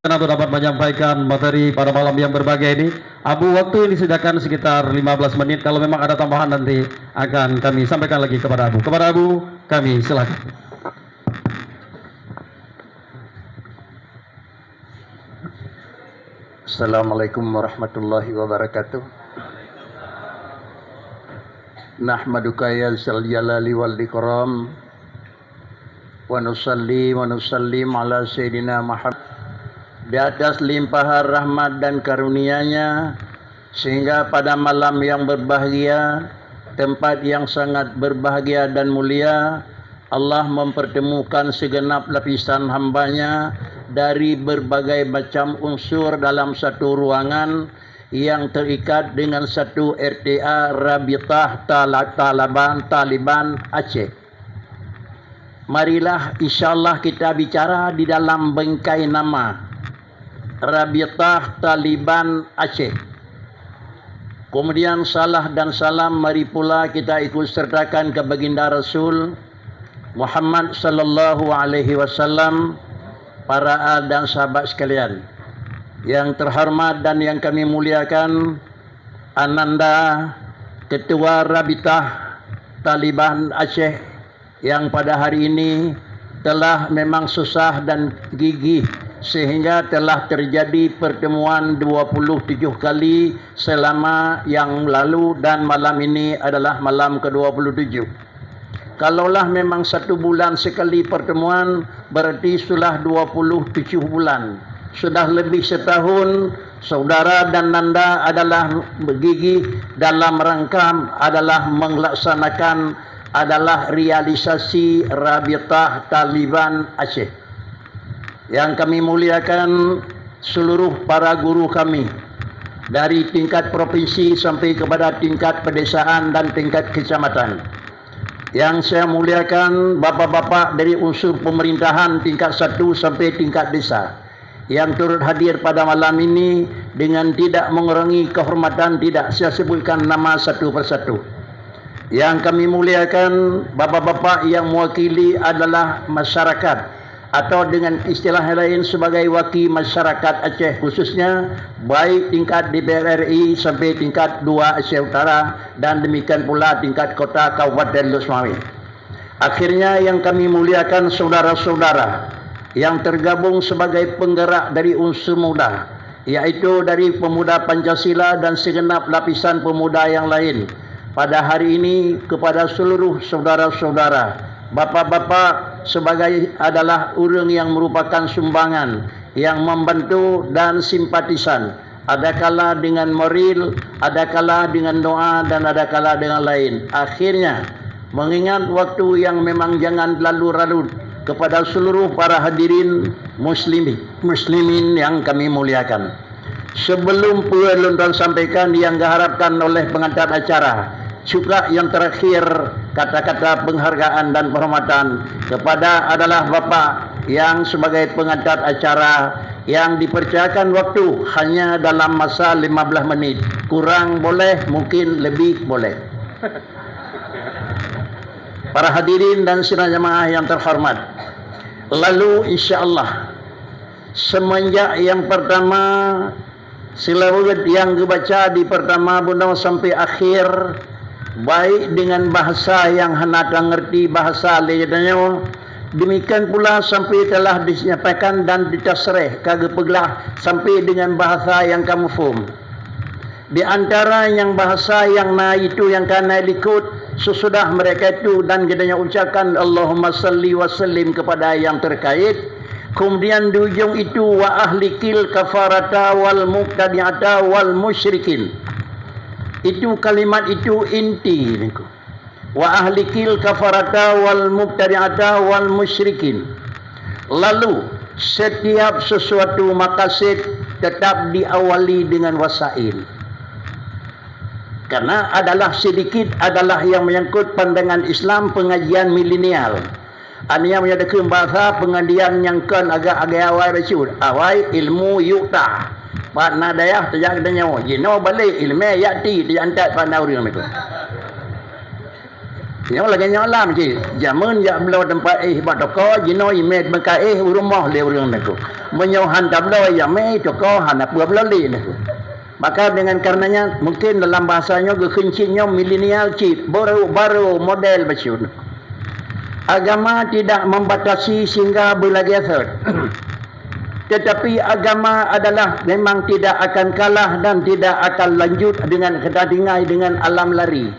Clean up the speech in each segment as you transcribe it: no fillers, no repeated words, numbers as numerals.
Untuk dapat menyampaikan materi pada malam yang berbahagia ini, Abu, waktu ini disediakan sekitar 15 menit. Kalau memang ada tambahan nanti akan kami sampaikan lagi kepada Abu. Kepada Abu, kami silakan. Assalamualaikum warahmatullahi wabarakatuh. Nahmaduka ya zal jalali wal ikram wa nusalli wa nusallim ala sayyidina Muhammad di atas limpahan rahmat dan karunia-Nya, sehingga pada malam yang berbahagia, tempat yang sangat berbahagia dan mulia, Allah mempertemukan segenap lapisan hamba-Nya dari berbagai macam unsur dalam satu ruangan yang terikat dengan satu RTA Rabitah Taliban Aceh. Marilah insyaAllah kita bicara di dalam bingkai nama Rabitah Taliban Aceh. Kemudian salah dan salam mari pula kita ikut sertakan ke baginda Rasul Muhammad sallallahu alaihi wasallam, para al dan sahabat sekalian. Yang terhormat dan yang kami muliakan, Ananda Ketua Rabitah Taliban Aceh yang pada hari ini telah memang susah dan gigih sehingga telah terjadi pertemuan 27 kali selama yang lalu dan malam ini adalah malam ke-27. Kalaulah memang 1 bulan sekali pertemuan, berarti sudah 27 bulan. Sudah lebih setahun saudara dan Nanda adalah bergigih dalam rangka adalah melaksanakan adalah realisasi Rabitah Taliban Aceh. Yang kami muliakan seluruh para guru kami dari tingkat provinsi sampai kepada tingkat pedesaan dan tingkat kecamatan. Yang saya muliakan bapak-bapak dari unsur pemerintahan tingkat 1 sampai tingkat desa yang turut hadir pada malam ini dengan tidak mengurangi kehormatan, tidak saya sebutkan nama satu persatu. Yang kami muliakan bapak-bapak yang mewakili adalah masyarakat atau dengan istilah lain sebagai wakil masyarakat Aceh, khususnya baik tingkat DPR RI sampai tingkat 2 Aceh Utara dan demikian pula tingkat kota Kabupaten Losmawi. Akhirnya yang kami muliakan saudara-saudara yang tergabung sebagai penggerak dari unsur muda, yaitu dari pemuda Pancasila dan segenap lapisan pemuda yang lain. Pada hari ini kepada seluruh saudara-saudara, bapak-bapak sebagai adalah orang yang merupakan sumbangan yang membantu dan simpatisan, adakala dengan moral, adakala dengan doa dan adakala dengan lain. Akhirnya mengingat waktu yang memang jangan lalu-lalu, kepada seluruh para hadirin muslimin yang kami muliakan, sebelum pelunturan sampaikan yang diharapkan oleh pengantar acara, juga yang terakhir kata-kata penghargaan dan penghormatan kepada adalah Bapa yang sebagai pengatur acara yang dipercayakan waktu hanya dalam masa 15 menit. Kurang boleh, mungkin lebih boleh. Para hadirin dan sidang jemaah yang terhormat. Lalu insya-Allah semenjak yang pertama silawat yang dibaca di pertama bunda sampai akhir baik dengan bahasa yang hendak mengerti bahasa lainnya, demikian pula sampai telah disampaikan dan ditasrih kagak peglah sampai dengan bahasa yang kamu faham. Di antara yang bahasa yang itu yang kana ikut sesudah mereka itu dan gedanya ucapkan Allahumma salli wa sallim kepada yang terkait. Kemudian di ujung itu wa ahlikil kafarata wal muqtadi'ata wal musyrikin. Itu kalimat itu inti. Wa ahlikil kafarata wal muqtadi'ata wal musyrikin. Lalu setiap sesuatu maqasid tetap diawali dengan wasail. Karena adalah sedikit adalah yang menyangkut pandangan Islam pengajian milenial. Ania menyatakan bahasa pengajian yang kan agak-agak awal bersyur. Awal ilmu yukta. Pak nadayah terjak katanya. Jino balik ilmu yakti diantat pada orang itu. Jino lagi nyalam je. Jaman jak belau tempat buat toko. Jino imet bengkai rumah le orang itu. Menyauhan tak belau yame toko hanap belau le itu. Maka dengan karenanya mungkin dalam bahasanya kekencinya milenial chip baru model bersyur. Agama tidak membatasi sehingga berlagiasat. Tetapi agama adalah memang tidak akan kalah dan tidak akan lanjut dengan kedatingai dengan alam lari.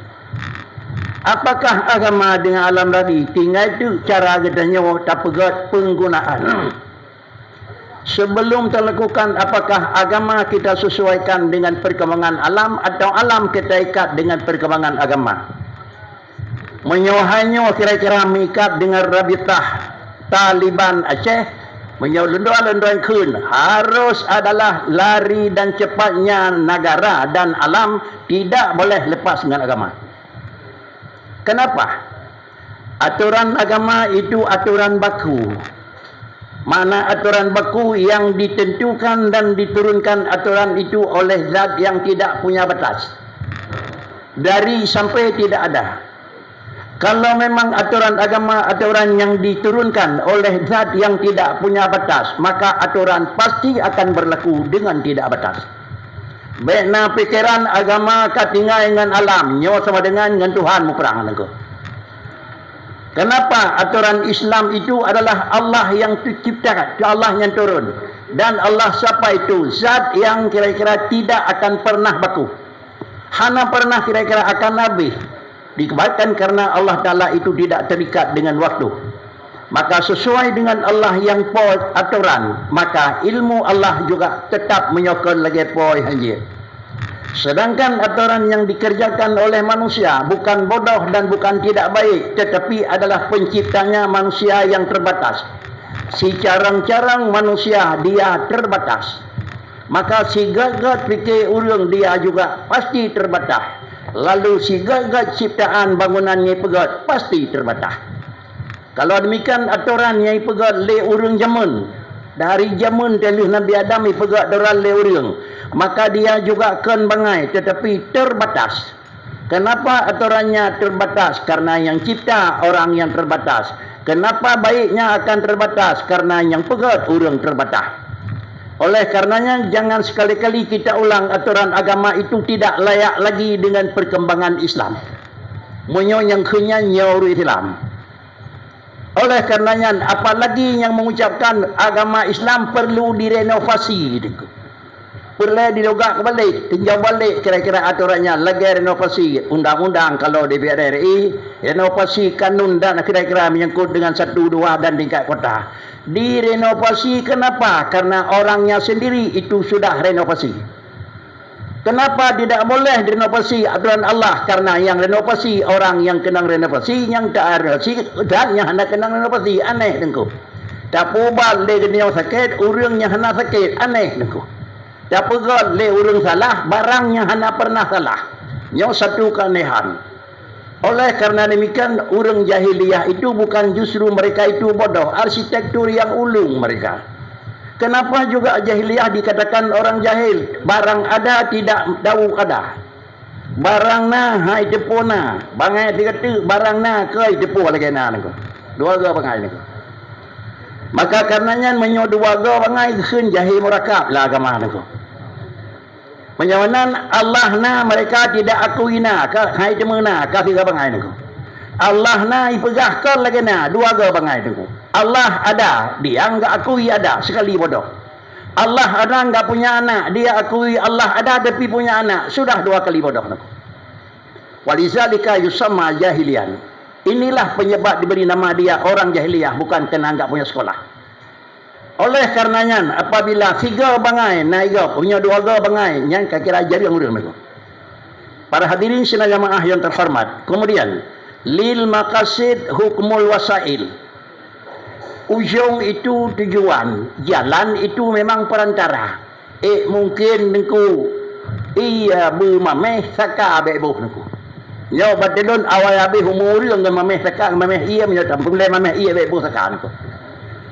Apakah agama dengan alam lari? Tinggal itu cara katanya tak pegat penggunaan. Sebelum terlakukan apakah agama kita sesuaikan dengan perkembangan alam atau alam kita ikat dengan perkembangan agama. Menyohanyo kira-kira mengikat dengan Rabitah Taliban Aceh, menyolenduan-lenduan kun harus adalah lari dan cepatnya negara dan alam tidak boleh lepas dengan agama. Kenapa? Aturan agama itu aturan baku. Mana aturan baku yang ditentukan dan diturunkan aturan itu oleh zat yang tidak punya batas. Dari sampai tidak ada. Kalau memang aturan agama aturan yang diturunkan oleh zat yang tidak punya batas, maka aturan pasti akan berlaku dengan tidak batas. Baiklah pikiran agama katingai dengan alam, nyawa sama dengan Tuhan muperang aku. Kenapa aturan Islam itu adalah Allah yang ciptakan, Allah yang turun. Dan Allah siapa itu? Zat yang kira-kira tidak akan pernah baku. Hana pernah kira-kira akan habis. Dikebaikan karena Allah Ta'ala itu tidak terikat dengan waktu. Maka sesuai dengan Allah yang poi aturan, maka ilmu Allah juga tetap menyokong lagi poi hanjir. Sedangkan aturan yang dikerjakan oleh manusia bukan bodoh dan bukan tidak baik, tetapi adalah penciptanya manusia yang terbatas. Si carang-carang manusia dia terbatas. Maka si gagat fikir urang dia juga pasti terbatas. Lalu si gagat ciptaan bangunannya pegat pasti terbatas. Kalau demikian aturan yang pegat le urang zaman. Dari zaman telus Nabi Adam pegat doral le urang. Maka dia juga akan bangai tetapi terbatas. Kenapa aturannya terbatas? Karena yang cipta orang yang terbatas. Kenapa baiknya akan terbatas? Karena yang pegat orang terbatas. Oleh karenanya jangan sekali-kali kita ulang aturan agama itu tidak layak lagi dengan perkembangan Islam. Monyo yang kenya nyauru Islam. Oleh karenanya apalagi yang mengucapkan agama Islam perlu direnovasi. Perlu dilogak balik, tinjau balik kira-kira aturannya, lagi renovasi undang-undang kalau DPR RI, renovasi kanun dan kira-kira menyangkut dengan 1, 2 dan tingkat kota. Direnovasi kenapa? Karena orangnya sendiri itu sudah renovasi. Kenapa tidak boleh direnovasi aturan Allah? Karena yang renovasi orang yang kena renovasi, yang tak renovasi dan yang hendak kena renovasi. Aneh dengku. Tak ubah le dunia sakit, orang yang hendak sakit. Aneh dengku. Tak pegat le urang salah, barang yang hana pernah salah. Yang satu keanehan. Oleh karena demikian, orang jahiliyah itu bukan justru mereka itu bodoh, arsitektur yang ulung mereka. Kenapa juga jahiliyah dikatakan orang jahil? Barang ada tidak tahu ada. Barang na hai depo na, bangai dikata barang na kai depo lagi na nako. Dua ga bangai nako. Maka karenanya menyo dua ga bangai keun jahil murakab lah agama nako. Penyawanan Allah na mereka tidak akui na, hai temu na, kasih ga bangai nako. Allah na ipegahkan lagi na, dua ga bangai nako. Allah ada, dia enggak akui ada, sekali bodoh. Allah ada enggak punya anak, dia akui Allah ada tapi punya anak, sudah dua kali bodoh nako. Walizalika yusamma jahilian. Inilah penyebab diberi nama dia orang jahiliyah, bukan kerana enggak punya sekolah. Oleh karenanya apabila tiga bangai naik punya dua ga bangai yang kira jadi orang mereka. Para hadirin sidang jamaah yang terhormat, kemudian lil maqasid hukmul wasail. Ujung itu tujuan, jalan itu memang perantara. Mungkin nengku iya mameh saka bebo nengku. Yo badelon awal habis umur yang mameh saka mameh iya menyo tampung le mameh iya bebo saka nengku.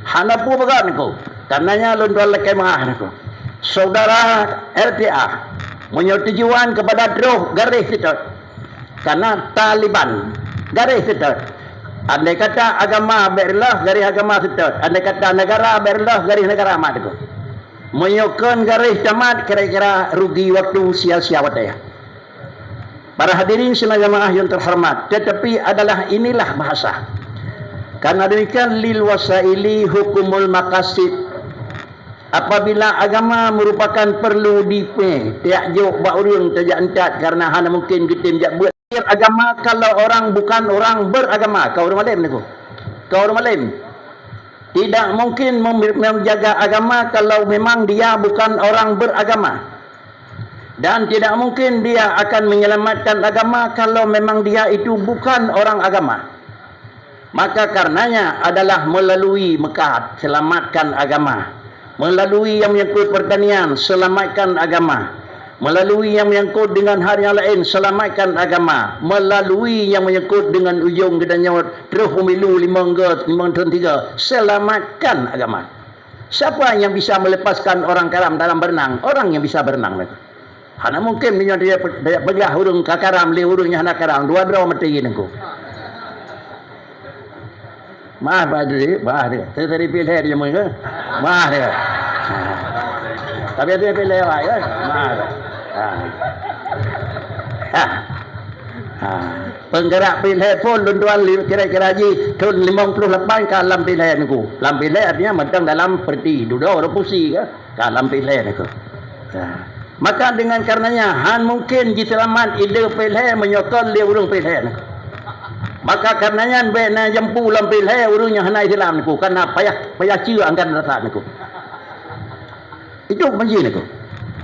Hanapu bagan nengku. Karenanya lundol lekai mah nengku. Saudara LTA menyo tujuan kepada droh garis itu. Karena Taliban garis itu. Andai kata agama berlah garis agama setot. Andai kata negara berlah garis negara amat itu. Menyokong garis camat kira-kira rugi waktu sia-sia wataya. Para hadirin sidang jamaah yang terhormat, tetapi adalah inilah bahasa. Karena demikian lil wasaili hukumul maqasid. Apabila agama merupakan perlu dipe, tiak jok bak urang tajak entat karena hana mungkin kita menjak buat agama kalau orang bukan orang beragama. Kau orang malim ni ko. Kau orang malim. Tidak mungkin menjaga agama kalau memang dia bukan orang beragama. Dan tidak mungkin dia akan menyelamatkan agama kalau memang dia itu bukan orang agama. Maka karenanya adalah melalui Mekah selamatkan agama. Melalui yang menyangkut pertanian selamatkan agama. Melalui yang menyangkut dengan hal yang lain selamatkan agama. Melalui yang menyangkut dengan ujung gedanya terus pemilu 5 tahun 3 selamatkan agama. Siapa yang bisa melepaskan orang karam dalam berenang? Orang yang bisa berenang. Hana mungkin dia pegang hurung kakaram le hurungnya hana karam dua mati nengku. Maaf badri, maaf dia. Saya tadi pilih dia mungkin. Maaf dia. Tapi dia pilih awak kan? Maaf. Penggerak pilih pun lunduan kira-kira ji tahun 58 kalam pilih niku. Lam pilih artinya mentang dalam perti duduk orang pusi ke kalam pilih niku. Maka dengan karenanya han mungkin diselamat ide pilih menyokong dia urung pilih niku. Maka karenanya bena jempu lam pilih urungnya hana Islam niku karena payah cia angkan rasa niku. Itu benci niku.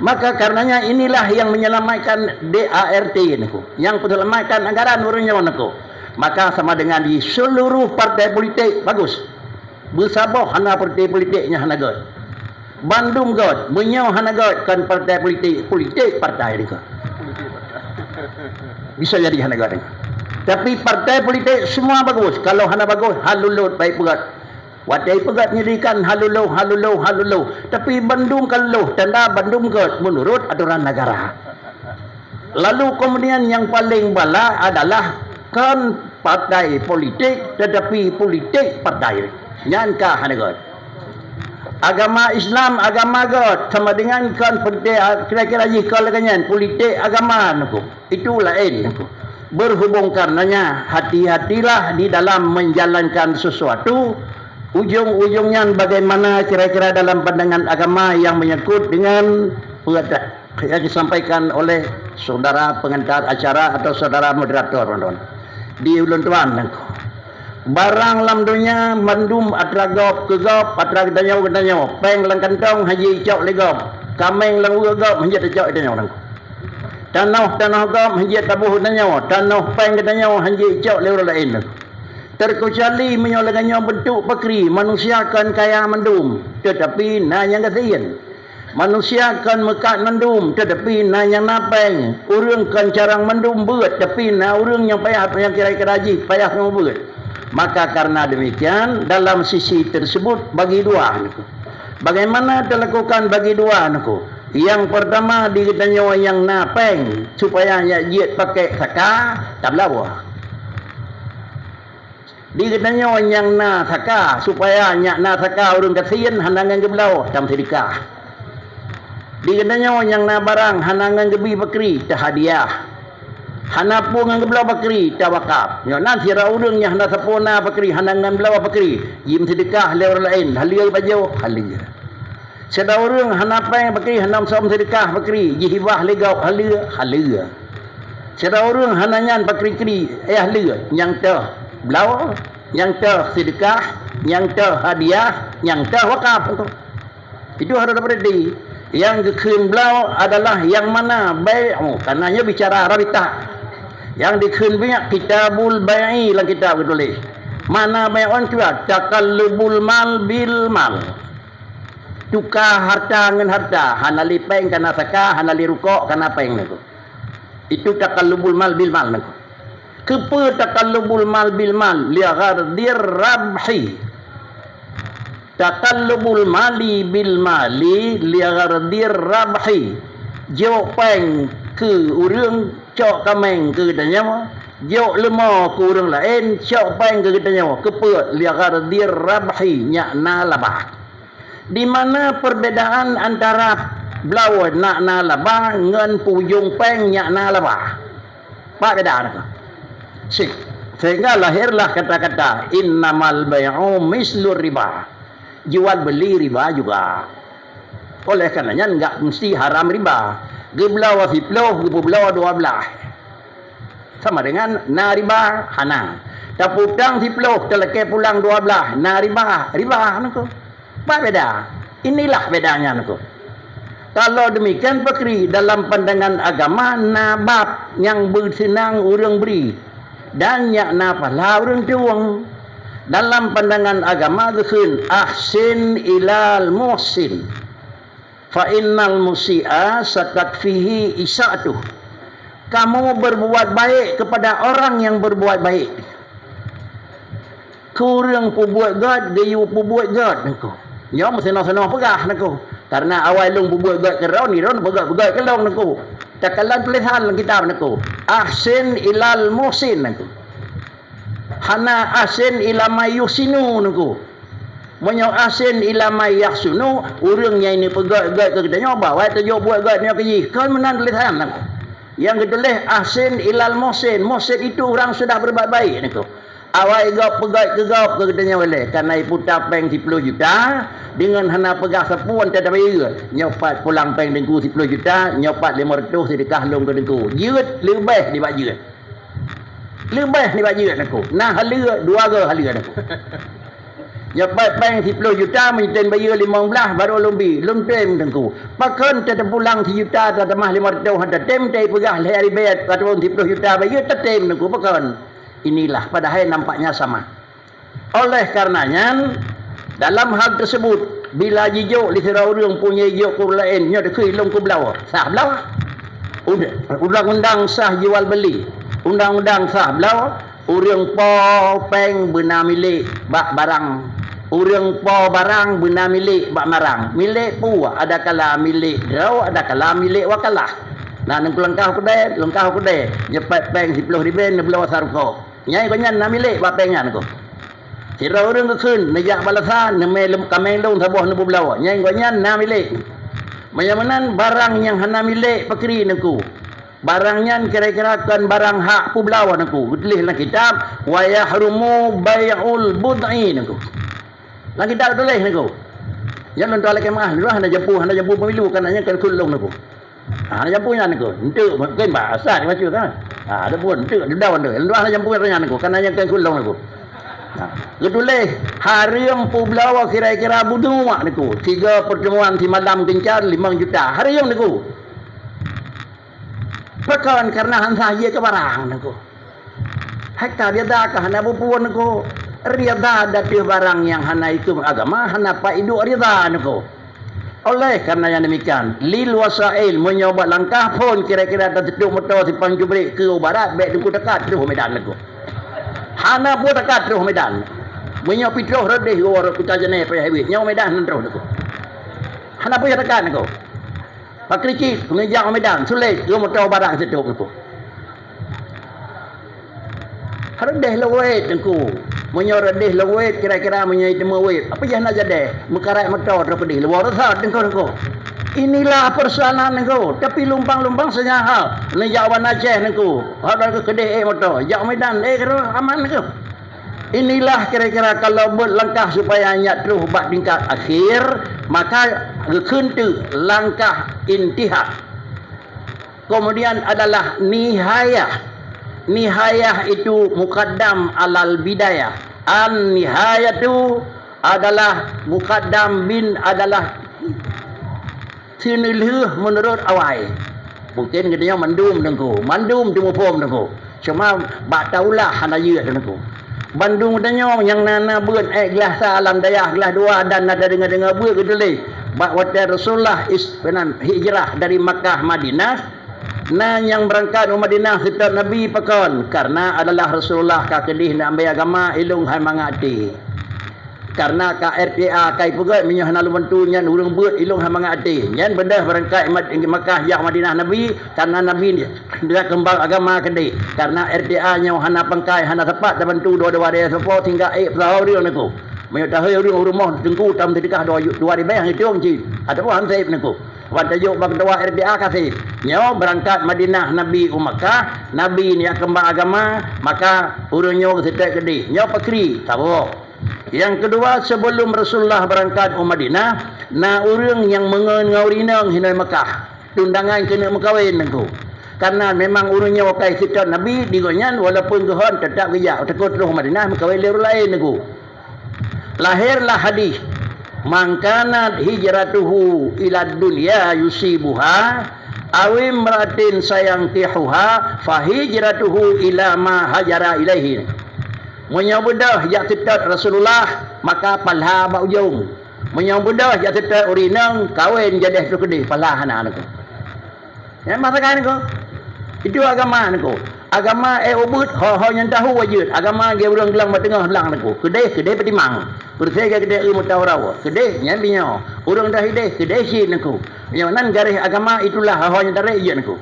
Maka karenanya inilah yang menyelamatkan DART niku. Yang menyelamatkan anggaran urungnya niku. Maka sama dengan di seluruh partai politik bagus. Bersabar hana partai politiknya hana god. Bandung god, menyau hana god kan partai politik partai niku. Bisa jadi hana god niku. Tapi partai politik semua bagus. Kalau hana bagus, halulut baik pegat. Wadai pegat nyerikan halulau. Tapi Bandung kalau tanda Bandung god menurut aturan negara. Lalu kemudian yang paling bala adalah kan partai politik tetapi politik partai. Nyanka hana god. Agama Islam, agama god sama dengan kan partai kira-kira jika laganyan politik agama niku. Itu lain niku. Berhubung karenanya hati-hatilah di dalam menjalankan sesuatu. Ujung-ujungnya bagaimana kira-kira dalam pandangan agama yang menyangkut dengan yang disampaikan oleh saudara pengantar acara atau saudara moderator di ulun tuan. Barang lam dunia mandum atragop kegop atrag danyau peng lang kantong haji cok legop kameng lang ugop haji cok danyau. Tanah gom haji tabuh danyau tanah peng danyau haji cok lewat lain. Terkecuali menyolakannya bentuk pakri manusia kan kaya mendum tetapi na yang kasihan Manusia kan mekat mendum tetapi na yang napeng. Urang kan carang mendum beut tapi na urang yang payah yang kira-kira haji payah mau beut. Maka karena demikian dalam sisi tersebut bagi dua niku. Bagaimana dilakukan bagi dua niku? Yang pertama ditanya yang napeng supaya dia pakai saka tak belawa. Ditanya yang na saka supaya na saka urang kasihan handangan ke belau tam sedekah. Ditanya yang na barang handangan gebi bakri tak hadiah. Hana pun ngan belau bakri tak wakaf. Yo nanti ra urang nya hana sapona bakri handangan belau bakri. Yim sedekah le orang lain halia baju halia. Seda urang hana peng bakri hanam som sedekah bakri jihibah legau halia. Seda urang hana nyan bakri kri halia yang teh belau yang teh sedekah yang teh hadiah yang teh wakaf tu. Itu harus berarti. Yang dikhin belau adalah yang mana bai'u karenanya bicara rabita. Yang dikhin banyak kitabul bai'i lah kitab tulis. Mana bai'un tu takallubul mal bil mal. Tukar harta dengan harta, hanali peng kana saka, hanali rukuk kana peng niku. Itu takallubul mal bil mal niku. Kepa takallubul mal bil mal li ghardir rabhi. Takallubul mali bil mali li ghardir rabhi. Jo peng ke urang cok kameng ke tanya jo lemo ke urang lain cok peng ke tanya kepa li ghardir rabhi nyana labah. Di mana perbedaan antara belau nak na labah ngan pujung peng nyana labah? Apa bedaan? Sehingga lahirlah kata-kata innamal bai'u mislur riba. Jual beli riba juga. Oleh karenanya enggak mesti haram riba. Geblau siploh, geblau 12. Sama dengan na riba hana. Taputang siploh teleke pulang 12. Na riba niku. Apa beda? Inilah bedanya niku. Kalau demikian pakri dalam pandangan agama nabab yang bersenang urang beri dan yak na pala urang tuang. Dalam pandangan agama dikhin ahsin ilal muhsin fa innal musi'a satakfihi isa'atuh. Kamu berbuat baik kepada orang yang berbuat baik. Kurang pubuat god gayu pubuat god niku. Nya mesti senang pegah niku. Karena awal long pubuat god ke ron ni ron pegah ke long niku. Takalan tulisan kitab niku. Ahsin ilal muhsin niku. Hana asin ila mayusinu niku. Monyo asin ila mayahsunu urang nya ini pegat-gat ke kita nyoba wae tujuk buat gat nya keji. Kan menan tulisan niku. Yang ketulis asin ilal muhsin. Muhsin itu orang sudah berbuat baik niku. Awai gap pegat ke gap ke kita nya boleh. Karena putar peng 10 juta dengan hana pegah sepuan tak ada bayar. Nyopat pulang peng dengku 10 juta, nyopat 500 sedekah long ke dengku. Jeut lebih dibajut. Lebih ni baju aku. Nah halia 2 ke halia aku. Nyapat peng 10 juta minten bayar 15 baru lumbi. Lum tem tengku. Pakan tak pulang 1 juta tak mah 500 ada tem tai pegah hari bayar ataupun 10 juta bayar tak tem tengku pakan. Inilah padahal nampaknya sama. Oleh karenanya dalam hal tersebut bila jijuk li sira urang punya jijuk ku lain nya dekui long ku belau. Sah belau. Undang-undang sah jual beli. Undang-undang sah belau urang po peng benar milik bak barang. Urang po barang benar milik bak marang. Milik pu ada kala milik draw ada kala milik wakalah. Nah nang lengkah kedai nyepat peng 10 riben belau sarko. Nyai ko nyan na milik bak pengan ko. Sira urang ke keun nejak balasan nemel kameng long sabuh nebu belau. Nyai ko nyan na milik. Mayamanan barang yang hana milik pakri niku. Barangnya kira-kira kan barang hak pu belau niku. Tulis dalam kitab wa yahrumu bai'ul bud'i niku. Dalam kitab tulis niku. Jangan tuan lagi mah lu hana jampu pemilu kananya kan kulung niku. Hana jampunya niku. Entu mungkin bahasa ni macam kan. Ada pun entu daun tu. Lu hana jampu kananya niku kananya kan kulung niku. Nah, tulis harium pu belau kira-kira budu mak niku. 3 pertemuan di malam kencan 5 juta. Harium niku. Perkawan karena hansa ye ke barang niku. Hekta dia dah ke hana bupuan niku. Rida datih barang yang hana itu agama hana pa idu rida niku. Oleh karena yang demikian, lil wasail menyoba langkah pun kira-kira tak tetuk motor simpang jubrik ke barat, baik dengku dekat terus medan aku. Hana pun dekat terus medan. Menyo pitro redeh orang kita jene pe highway, nyau medan terus aku. Hana pun dekat aku. Pak Krici, mengejar medan, sulit ke motor barat tetuk aku. Redeh lewet aku. Menyo redeh lewet kira-kira menyo itemu wet. Apa yang nak jadi? Mekarai motor terus pedih. Luar sah aku. Inilah persoalan aku. Tapi lumpang-lumpang senyahal. Ni jawaban Aceh aku. Ada ke kedai motor. Jak medan kira aman aku. Inilah kira-kira kalau buat langkah supaya nyat terus bak tingkat akhir, maka kekentu langkah intihad. Kemudian adalah nihayah. Nihayah itu muqaddam alal bidayah. An nihayah itu adalah muqaddam bin adalah sinilih menurut awal. Mungkin katanya mandum dengku. Mandum tu pom dengku. Cuma bak taulah hanaya dengku. Bandung katanya yang nana buat gelas alam dayah gelas dua dan ada dengar-dengar buat gitu leh. Bak waktu Rasulullah hijrah dari Makkah Madinah. Nah yang berangkat ke Madinah serta Nabi pakon karena adalah Rasulullah kakedih nak ambil agama ilung hai mangati. Karena ka RTA kai pegat minyak hana lumentu nyan urang buat ilung hai mangati. Nyan benda berangkat Makkah jak Madinah Nabi karena Nabi dia kembang agama kedih. Karena RTA nya hana pangkai hana tepat dah bantu dua-dua dia support hingga pesawat dia niku. Minyak tahu urang rumah dengku tam dedekah dua ribu yang itu onci. Ada pun hansip niku. Wadajuk bang dua RDA kasih. Nyo berangkat Madinah Nabi Makkah, Nabi ni kembang agama, maka urunyo kesetek kedih. Nyo pakri, tahu. Yang kedua sebelum Rasulullah berangkat ke Madinah, na urang yang mengaurina hinai Makkah. Tundangan kena mengkawin nengku. Karena memang urunyo kai sitat Nabi digonyan walaupun gehon tetap gejak takut terus Madinah mengkawin liru lain nengku. Lahirlah hadis mangkanat hijratuhu ila dunya yusibuha awim ratin sayang tihuha fahijratuhu ila ma hajara ilaihi. Menyabudah jak tetap Rasulullah maka palha ba ujung. Menyabudah jak tetap urinang kawin jadi tu kedih palha anak aku. Ya masakan aku. Itu agama aku. Agama ubud ho yang tahu wajud. Agama ge urang gelang batengah belang aku. Kedih petimang. Bersih kedai mutawarawa. Kedai nyambinya. Urang dah hideh kedai sin aku. Yang nan garis agama itulah hanya tarik je aku.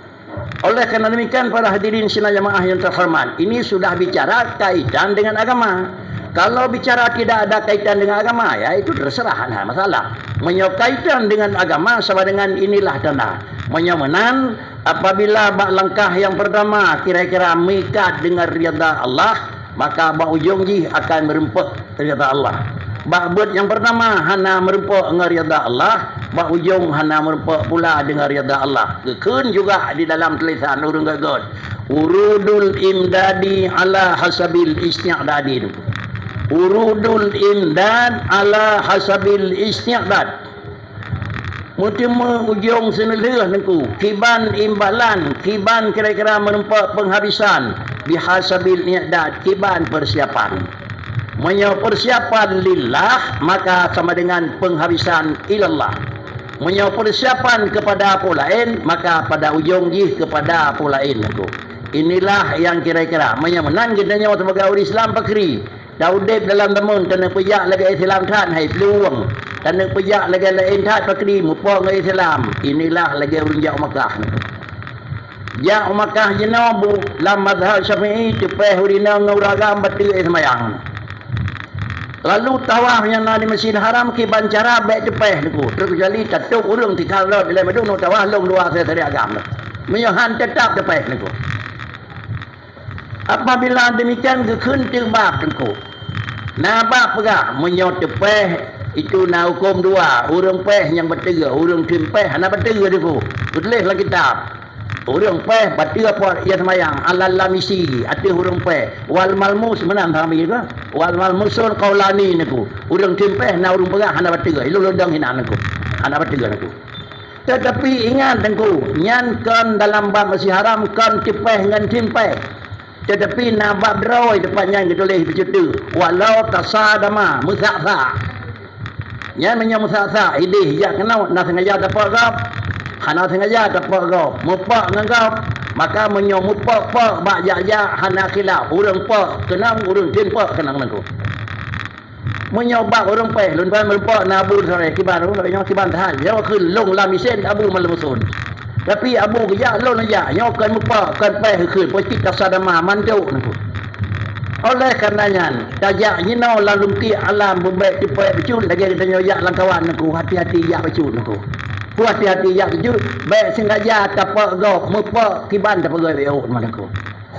Oleh kerana demikian para hadirin sidang jamaah yang terhormat, ini sudah bicara kaitan dengan agama. Kalau bicara tidak ada kaitan dengan agama, ya itu terserah, nah masalah. Menyokaitan dengan agama sama dengan inilah tanda. Menyomenan apabila bak langkah yang pertama kira-kira mikat dengan riyadha Allah, maka bak ujung ji akan merempuk riyadha Allah. Bak buat yang pertama hana merempuk dengan riyadha Allah, bak ujung hana merempuk pula dengan riyadha Allah. Gekun juga di dalam tulisan urung gagot. Urudul imdadi ala hasabil isti'dadi. Urudul imdad ala hasabil isti'dad. Mutimu ujung senelih nengku. Kiban imbalan, kiban kira-kira merempuk penghabisan. Bihasabil i'dad, kiban persiapan. Persiapan lillah maka sama dengan penghabisan ilallah. Persiapan kepada apa lain maka pada ujung jih kepada apa lain aku. Inilah yang kira-kira menang kita nyawa sebagai orang Islam pakri. Daudib dalam temun kena pejak lagi Islam tan hai peluang. Kena pejak lagi lain tan pakri mupong Islam. Inilah lagi orang jak Makkah. Jak Makkah jenabu lam mazhab Syafi'i tepeh urina nguragam betul semayang. Lalu tawaf yang di Masjid Haram ki bancara baik tepeh niku. Terkecuali tatuk urang tikal rod dalam madu no tawaf long dua saya agam. Menyohan tetap tepeh niku. Apabila demikian gekun terbab niku. Na bab pegah menyot tepeh itu na hukum dua. Urang peh yang bertiga, urang timpeh hana bertiga niku. Tulis dalam kitab. Urang peh batia apa ia semayang alal misi ati urang peh wal malmus menang kami juga wal malmusul qaulani niku urang timpeh na urang pegah hana batiga ilu lodang hinan niku hana batiga niku. Tetapi ingat niku nyan kan dalam bab Masjid Haram kan timpeh ngan timpeh. Tetapi na bab droi depannya ditulis begitu walau tasadama muzakha Nya menyam sa idih ya kenau na sengaja dapat gap. Hana sengaja dapat gap. Mupak dengan gap. Maka menyam mupak bak ya hana khilaf. Urang pak kenang urang tin pak kenang nangku. Menyobak orang peh lun pan merempak na abu sore kiban orang nak kiban tahan. Diaขึ้นลงลามิเส้นabu malamusun. Tapi abu ya lon ya nyokan mupak kan pehขึ้นพอจิตตัสดามามันjauh nangku. Oleh karenanya, tajak nyinau lalu ti alam bebek di pek becun lagi kita nyoyak langkawan nangku hati-hati ya becun nangku. Ku hati-hati ya becun baik sengaja tapak gop mupak kiban tapak gop yo nangku.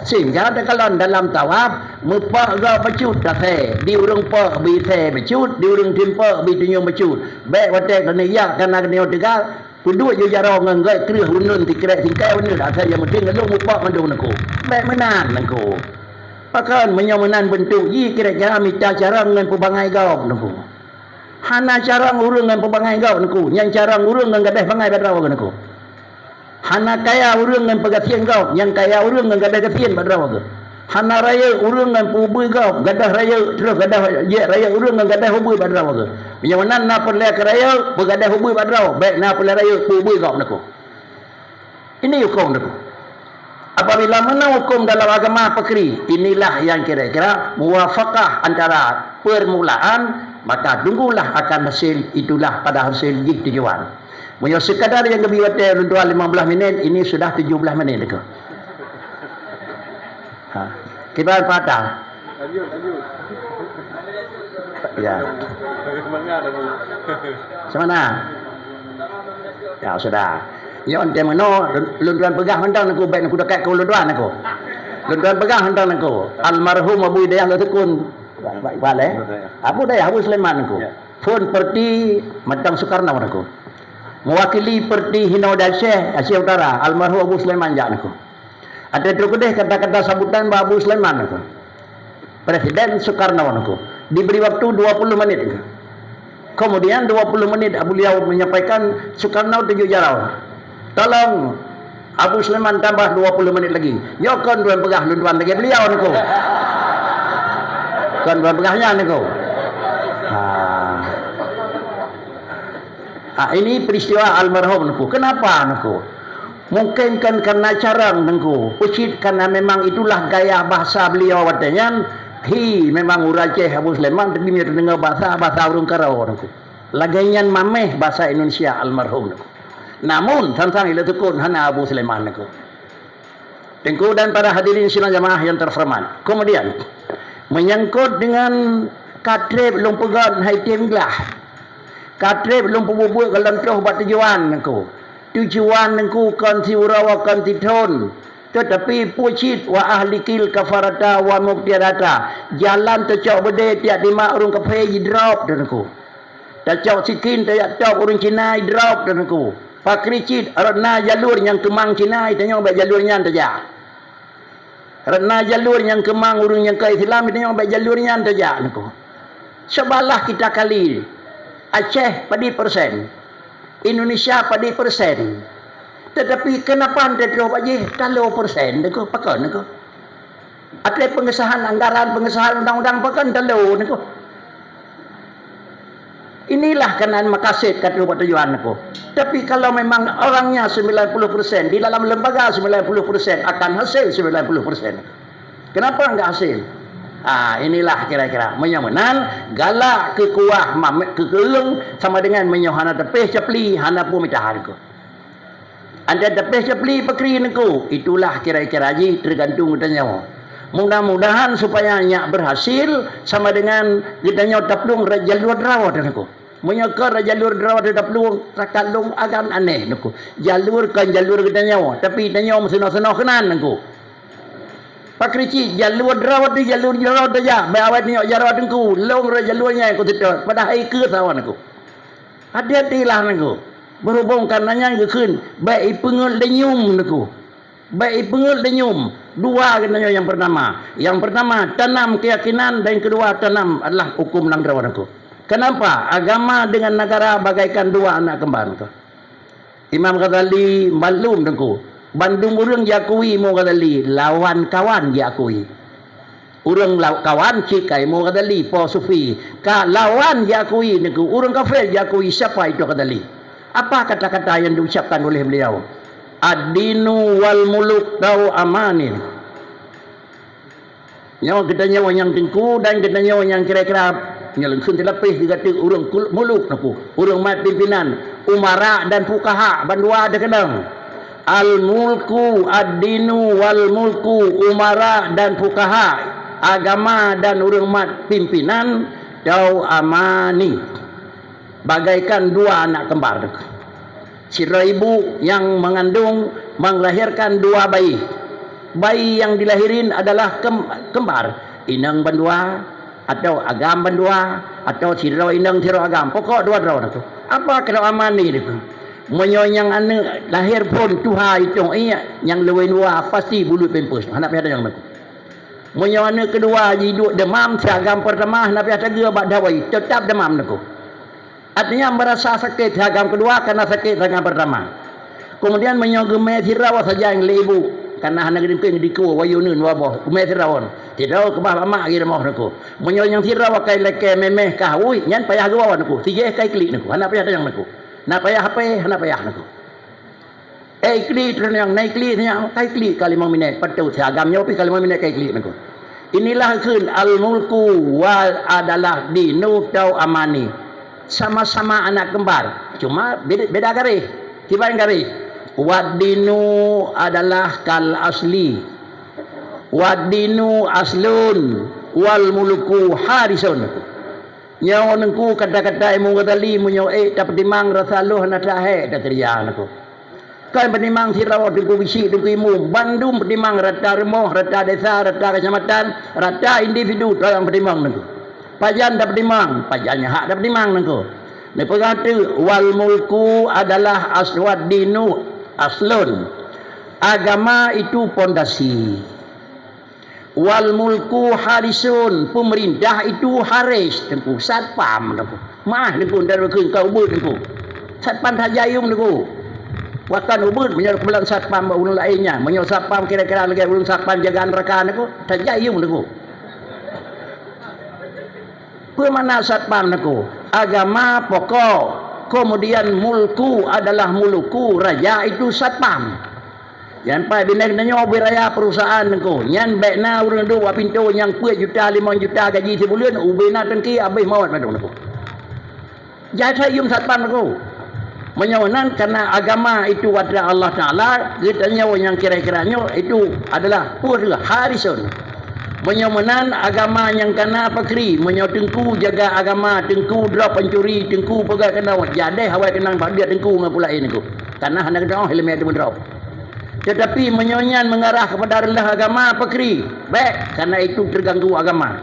Sehingga kalau dalam tawaf mupak gop becun dah se di urang pak bi se becun di urang timpak bi tunyo becun. Baik watek dan ya karena kena tegal kudu yo jaro ngai kreh hunun ti kreh tingkai hunun dah saya mesti ngelung mupak mandung nangku. Baik menan nangku. Pakan menyomanan bentuk ji kira-kira minta cara dengan pebangai gau nangku. Hana cara urang dengan pebangai gau nangku. Yang cara urang dengan gadah bangai badraw nangku. Hana kaya urang dengan pegasian gau. Yang kaya urang dengan gadah kasian badraw ke. Hana raya urang dengan pubui gau. Gadah raya terus gadah ye raya urang dengan gadah hubui badraw ke. Menyomanan na perle raya begadah hubui badraw. Baik na perle raya pubui gau nangku. Ini hukum nangku. Apabila mana hukum dalam agama fikri, inilah yang kira-kira muwafaqah antara permulaan, maka tunggulah akan hasil itulah pada hasil jik tujuan. Punya sekadar yang lebih watir untuk 15 minit, ini sudah 17 minit dekat. Kita patah. Lanjut. Ya. Semana? Ya sudah. Ya onte mano lunduan pegah hentang aku baik aku dekat ke lunduan aku. Lunduan pegah hentang aku. Almarhum Abu Hidayah Latukun. Bale. Abu Hidayah Abu Sulaiman aku. Phone perti Matang Soekarno aku. Mewakili perti Hinau Aceh, Aceh Utara, almarhum Abu Sulaiman jak aku. Ada terkudih kata-kata sambutan Abu Sulaiman aku. Presiden Soekarno aku. Diberi waktu 20 menit aku. Kemudian 20 menit beliau menyampaikan Soekarno 7 jarau. Tolong Abu Sulaiman tambah 20 menit lagi. Nyokon tuan pegah lunduan lagi beliau niku. Kan tuan pegahnya niku. Ini peristiwa almarhum niku. Kenapa niku? Mungkin kan karena carang niku. Ucit karena memang itulah gaya bahasa beliau watanya. Memang uraceh Abu Sulaiman tapi dia dengar bahasa urung karau niku. Laganyan mameh bahasa Indonesia almarhum niku. Namun tentang ila tukun hana Abu Sulaiman niku. Tengku dan para hadirin sidang jamaah yang terhormat. Kemudian menyangkut dengan katrib belum pegang haitim gelah. Katrib belum pubuk dalam terus buat tujuan niku. Tujuan niku kan siurawa kan tithon. Tetapi pucit wa ahlikil kafarata wa mubtiadata. Jalan tercok bede tiap lima urung kafe drop niku. Tercok sikin tiap cok urung Cina drop niku. Pakricit rena jalur yang kemang Cina itanya baik jalurnya saja. Rena jalur yang kemang urung yang ke Islam itanya baik jalurnya saja niku. Sebalah kita kali Aceh padi persen, Indonesia padi persen. Tetapi kenapa anda terus bagi kalau persen niku pakai niku. Ada pengesahan anggaran, pengesahan undang-undang pakai kalau niku. Inilah kenaan makasid kata buat tujuan aku. Tapi kalau memang orangnya 90%, di dalam lembaga 90% akan hasil 90%. Kenapa enggak hasil? Inilah kira-kira menyamanan galak kekuah mamet kekeleng sama dengan menyohana tepeh cepli hana pun mitahan ko. Anda tepeh cepli pakri niku. Itulah kira-kira ji tergantung tanya. Mudah-mudahan supaya nyak berhasil sama dengan kita nyot taplung jalur drawat niku. Menyokor jalur drawat taplung takalung akan aneh niku. Jalur kan jalur kita nyawa tapi tanya seno-seno kenan niku. Pakrici jalur drawat di jalur drawat aja. Bawat nyok jarawat niku long jalurnya aku tidak pada hai ke sawan niku. Hati-hatilah niku. Berhubung karenanya keun baik pengul denyum niku. Baik pengul denyum. Dua katanya yang pertama. Yang pertama tanam keyakinan dan yang kedua tanam adalah hukum nang drawat niku. Kenapa? Agama dengan negara bagaikan dua anak kembar niku. Imam Ghazali maklum niku. Bandung urang diakui Imam Ghazali, lawan kawan diakui. Urang kawan cikai mau kadali po sufi ka lawan diakui niku urang kafir diakui siapa itu kadali. Apa kata-kata yang diucapkan oleh beliau? Ad-dinu wal muluk tau amanin. Nyawa kita nyawa yang tengku dan kita nyawa yang kira-kira nyelengsun terlapis dikata urang muluk niku, urang mat pimpinan, umara dan fukaha bandua ada kadang. Al-mulku ad-dinu wal mulku umara dan fukaha, agama dan urang mat pimpinan dau amani, bagaikan dua anak kembar. Sira ibu yang mengandung melahirkan dua bayi. Bayi yang dilahirin adalah kembar, inang bandua atau agam bandua atau sira inang sira agam, pokok dua-dua itu. Apa kalau amani itu? Menyonyang anak lahir pun Tuhan itu yang lebih dua pasti bulu pempus. Anak ada yang nak. Menyonyang anak kedua hidup demam, seragam pertama nak ada gua bak dawai tetap demam nak. Artinya merasa sakit seragam kedua karena sakit seragam pertama. Kemudian menyogeme sirawa saja yang lebu karena anak gede diku wayunun wabah kume sirawon. Tidak ke bah mak gi remah nak. Menyonyang sirawa kai leke memeh kahui nyan payah gua nak. Tije kai klik nak. Anak payah yang nak. Nak payah apa? Nak payah nak. Klik terus yang naik klik nya kai klik kali 5 minit patu seragamnya tapi kali 5 minit kai klik nak. Inilah kun al-mulku wal adalah dinu tau amani. Sama-sama anak kembar, cuma beda garis. Tiba yang garis. Wadinu adalah kal asli. Wadinu aslun wal mulku harisun. Nyawa nengku kata-kata emu katali munyo dapat dimang rasa loh na tahe dak kerja aku. Kan penimang sirawa dengku bisi dengku imu Bandung penimang rata remoh rata desa rata kecamatan rata individu dalam penimang nengku. Pajan dapat dimang, pajannya hak dapat dimang nengko. Ni pegatu wal mulku adalah aswad dinu aslun. Agama itu pondasi. Wal mulku harisun, pemerintah itu haris nengko, satpam nengko. Mah nengko dari keun kau ubud nengko. Satpam tajayum nengko. Wakan ubud menyal kebelan satpam ulun lainnya, menyal satpam kira-kira lagi ulun satpam jagaan rekan nengko, tajayum nengko. Pemana satpam naku agama pokok, kemudian mulku adalah muluku, raja itu satpam. Yan pa binek nanyo biraya perusahaan naku yan baik na urang do pintu yang 10 juta 5 juta gaji sebulan ubena tengki abih mawat madong naku. Jasa yum satpam naku menyawanan karena agama itu wadra Allah Taala, kita nyawa yang kira-kiranya itu adalah pur harisun. Menyamanan agama yang kena pakri, menyo tengku jaga agama, tengku drop pencuri, tengku pegang kena jadi hawai kenang dia tengku ngapula ini ku. Karena hendak doa helmet itu drop. Tetapi menyonyan mengarah kepada rendah agama pakri, baik karena itu terganggu agama.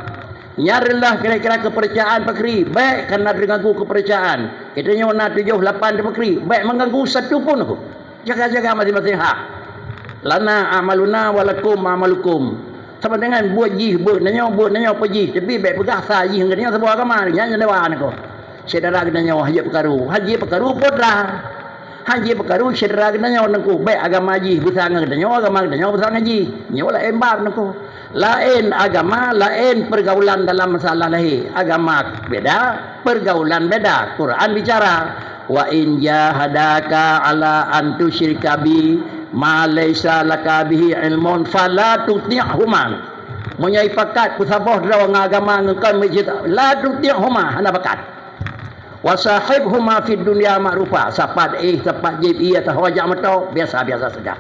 Nyarilah kira-kira kepercayaan pakri, baik karena terganggu kepercayaan. Itu nyona 7 8 pakri, baik mengganggu satu pun aku. Jaga-jaga masing-masing hak. Lana amaluna walakum amalukum. Sama dengan buat jih, buat nanya pergi. Tapi baik pegah sah jih, nanya sebuah agama ni, nanya dewan aku. Saudara kena nyawa haji pekaru podra. Haji pekaru saudara kena nyawa nengku. Baik agama jih, besar kena nyawa agama kena nyawa besar ngaji. Nyawa lah embab nengku. Lain agama, lain pergaulan dalam masalah lahir. Agama beda, pergaulan beda. Quran bicara, wa in jahadaka ala an tusyrika bi ma laysa laka bihi ilmun fala tuti'huma. Menyai pakat kusabah dalam agama ngkan masjid la tuti'huma hana pakat. Wa sahibhuma fid dunya ma'rufa. Sapat sapat jib iya tahwajak matau biasa-biasa saja.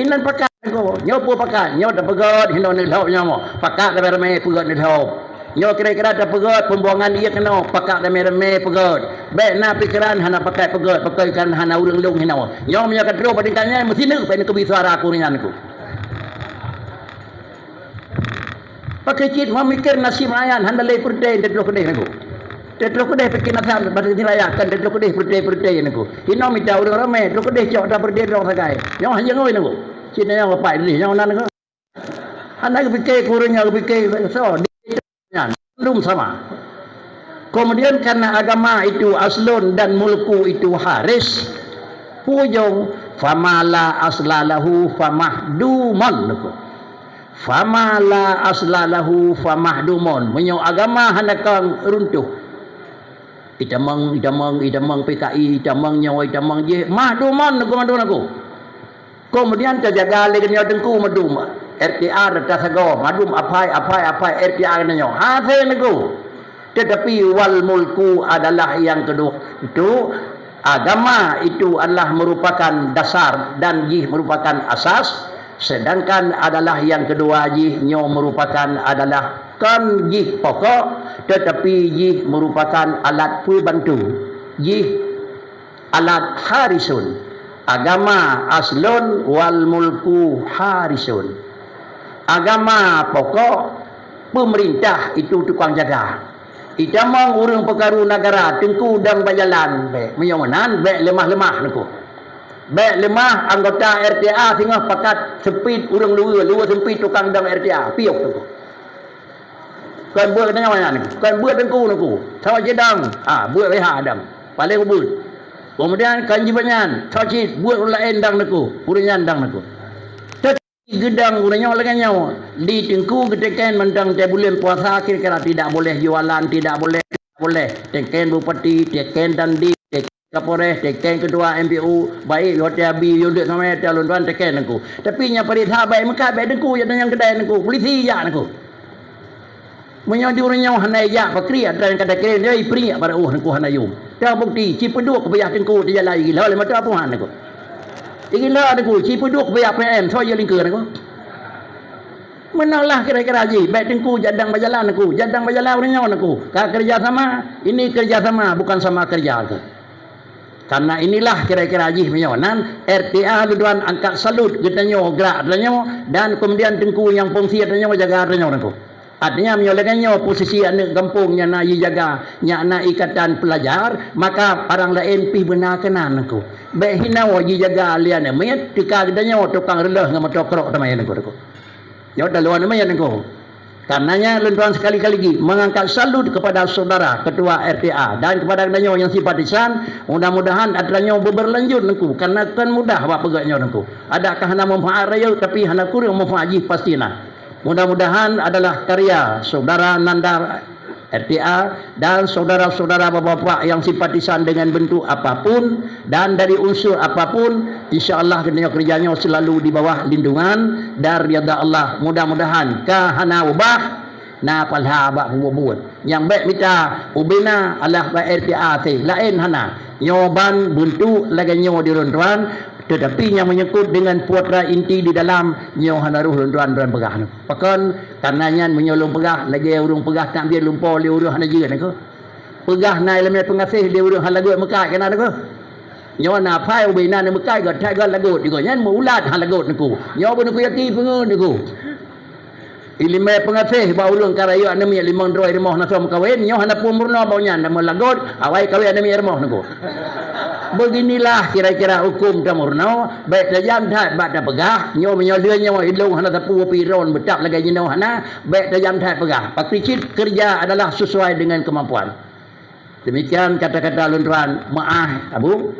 Inan pakat ko, nyopo pakat, nyo da pegod hindo ni law nyomo. Pakat da rame pegod ni law. Nyo kira-kira da pegod pembuangan iya kena pakat da rame pegod. Baik na pikiran hana pakai pegod, pakai kan hana urang lung hinaw. Nyo nya kadro padingkannya mesti nak pen ke suara aku ni anku. Pakai cit memikir nasib ayan handa lay purde dedlo kedeh aku. Dedlo kedeh pikir nasab pada dilayakan dedlo kedeh purde aku. Hino minta urang rame, dedlo kedeh cok da purde dong sagai. Nyo hanya ngoi aku. Cina yang apa ini? Yang mana aku? Handa pikir kurangnya pikir so belum sama. Kemudian karena agama itu aslun dan mulku itu haris, pujung famala aslalahu famahduman. fama la aslalahu famahdumun. Menyo agama hanakang runtuh. Idamang PKI, idamang nyawa, idamang je mahduman aku. Kemudian terjaga lagi nyo dengku madum. RTA data sago madum apai RTA nyo. Hasil aku. Tetapi wal mulku adalah yang kedua. Itu agama itu adalah merupakan dasar dan jih merupakan asas. Sedangkan adalah yang kedua jih nyo merupakan adalah kan jih pokok. Tetapi jih merupakan alat pembantu. Jih alat harisun. Agama aslun wal mulku harisun. Agama pokok, pemerintah itu tukang jaga. Idamang urang pekaru negara tengku dan bajalan be menyomanan be lemah-lemah niku. Be lemah anggota RTA tengah pakat sempit urang luar sempit tukang dang RTA piok niku. Kan buat tanya mana ni? Kan buat tengku niku. Sawa jedang. Buat leha dang. Paling buat. Kemudian kan jibanyan. Sawa buat lain dang niku. Uringan dang niku. Gedang urangnya lagi nyawa di tengku ketekan mentang tak boleh puasa kira-kira tidak boleh jualan tidak boleh tekan bupati tekan dandi tekan kapolres tekan ketua MPU baik hotel bi yuduk sama calon tuan tekan aku tapi nya perintah baik maka baik dengku ya yang kedai aku polisi ya aku menyodi urangnya hanai ya pakri ada yang kada kira dia ipri pada aku hanayum dah bukti cipeduk kebayah tengku dia lagi lah mata apa han aku ingin lah aku, cipu duk bayar PM, saya lingkar aku. Menaulah kira-kira je, baik tengku jadang berjalan aku, jadang berjalan orangnya aku. Kalau kerja sama, ini kerja sama, bukan sama kerja aku. Karena inilah kira-kira je menyonan, RTA tuan angkat salut, katanya gerak katanya, dan kemudian tengku yang fungsi katanya jaga katanya aku. Artinya menyolakannya posisi anak kampungnya nak jaga, nak ikatan pelajar, maka orang lain pi benar kenan aku. Baik hina wajib jaga alian mayat, tika katanya tukang relah ngam tokrok tamai aku. Ya dah luar namanya aku. Karenanya lentuan sekali-kali lagi mengangkat salut kepada saudara ketua RTA dan kepada katanya yang simpatisan, mudah-mudahan adanya berlanjut aku karena kan mudah buat pegaknya aku. Adakah hana manfaat raya tapi hana kurang manfaat pastilah. Mudah-mudahan adalah karya saudara Nandar RTA dan saudara-saudara bapak-bapak yang simpatisan dengan bentuk apapun dan dari unsur apapun, insya-Allah kerjanya selalu di bawah lindungan dari Allah. Mudah-mudahan kahana ubah na palha ba buat yang baik mita ubina Allah ba RTA te lain hana nyoban buntu lagi nyo di rontuan tetapi yang menyangkut dengan putra inti di dalam nyo hanaruh tuan dan pegah pakan karenanya menyolong pegah lagi urung pegah tak biar lumpur le urang hana jeun aku pegah nai lemai pengasih dia urang halagut mekai kana aku nyo na pai ubina ne mekai ga thai ga lagut digo nyan mulat halagut aku nyo pun aku yati pengun aku ilimai pengasih ba ulung karayu ane mi limang droi remah na som kawin nyo hana pumurna bau nyan na lagut awai kawin ane mi remah aku. Beginilah kira-kira hukum tamurno baik tajam that bak dah pegah nyo menyolanya wa ilung hana tapu piron betak lagi jino hana baik tajam that pegah pakricit kerja adalah sesuai dengan kemampuan. Demikian kata-kata luntuan maah abu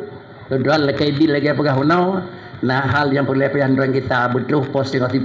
luntuan lagi bil lagi pegah hunau nah hal yang perlu perhatian kita butuh posting 10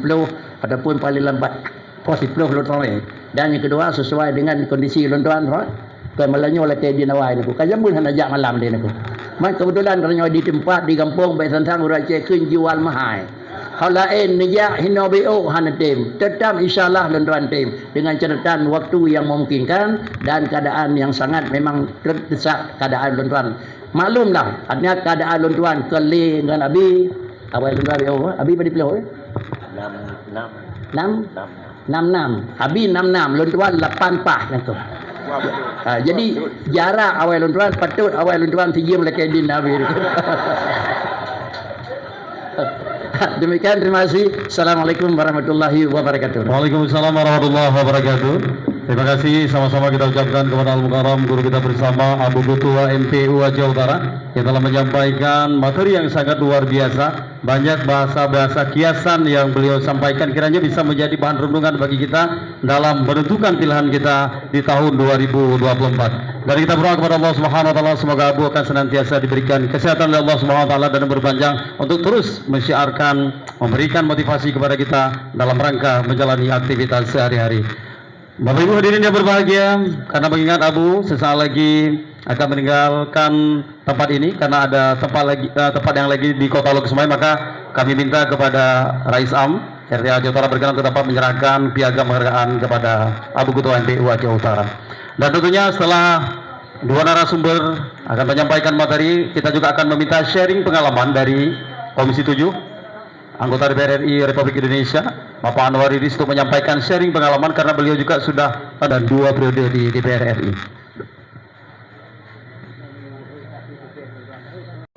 ataupun paling lambat posting 10 luntuan dan yang kedua sesuai dengan kondisi luntuan kan malanyo lagi di nawai niku kajamun hana jak malam dia niku. Man kebetulan kerana di tempat di kampung baik santang urang cekun jual mahal. Hal lain nijak hina BO hana tim. Tetap insya-Allah luntuan tim dengan catatan waktu yang memungkinkan dan keadaan yang sangat memang terdesak keadaan luntuan. Maklumlah artinya keadaan luntuan keli dengan abi awal luntuan BO abi badi pelau 66 abi 66 luntuan 8 pah tu. Jadi jarak awal luntuan patut awal luntuan tijim laki din nabi. Demikian terima kasih. Assalamualaikum warahmatullahi wabarakatuh. Waalaikumsalam warahmatullahi wabarakatuh. Terima kasih, sama-sama kita ucapkan kepada Al-Mukarram guru kita bersama Abu Ketua MPU Aceh Utara yang telah menyampaikan materi yang sangat luar biasa. Banyak bahasa-bahasa kiasan yang beliau sampaikan kiranya bisa menjadi bahan renungan bagi kita dalam menentukan pilihan kita di tahun 2024. Dan kita berdoa kepada Allah Subhanahu wa taala semoga Abu akan senantiasa diberikan kesehatan oleh Allah Subhanahu wa taala dan berpanjang untuk terus mensyiarkan, memberikan motivasi kepada kita dalam rangka menjalani aktivitas sehari-hari. Bapak Ibu hadirin yang berbahagia, karena mengingat Abu sesaat lagi akan meninggalkan tempat ini karena ada tempat yang lagi di Kota Luksemai, maka kami minta kepada Rais Am RT Aceh Utara berkenan untuk dapat menyerahkan piagam penghargaan kepada Abu Ketua MPU Aceh Utara. Dan tentunya setelah dua narasumber akan menyampaikan materi, kita juga akan meminta sharing pengalaman dari Komisi 7 anggota DPR RI Republik Indonesia, Bapak Anwar Idris, untuk menyampaikan sharing pengalaman karena beliau juga sudah ada 2 periode di DPR RI.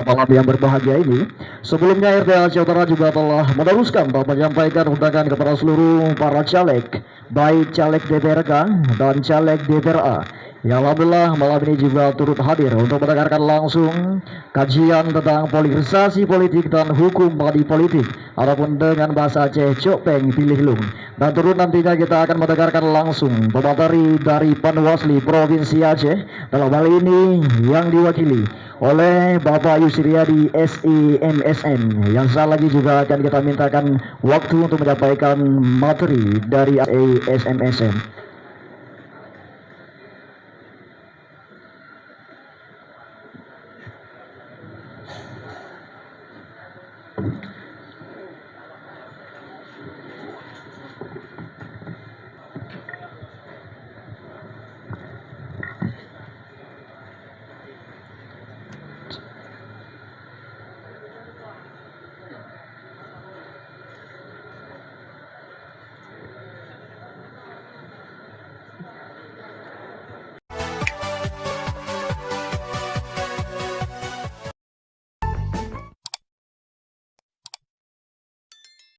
Malam yang berbahagia ini, sebelumnya RT Aceh Utara juga telah meneruskan dan menyampaikan undangan kepada seluruh para caleg, baik caleg DPRK dan caleg DPRA, yang alhamdulillah malam ini juga turut hadir untuk mendengarkan langsung kajian tentang polarisasi politik dan hukum bagi politik ataupun dengan bahasa Aceh Cokpeng Pilih Lung. Dan turut nantinya kita akan mendengarkan langsung pemateri dari Panwasli Provinsi Aceh, dalam hal ini yang diwakili oleh Bapak Yusriyadi SIMSN, yang saat lagi juga akan kita mintakan waktu untuk menyampaikan materi dari SIMSN.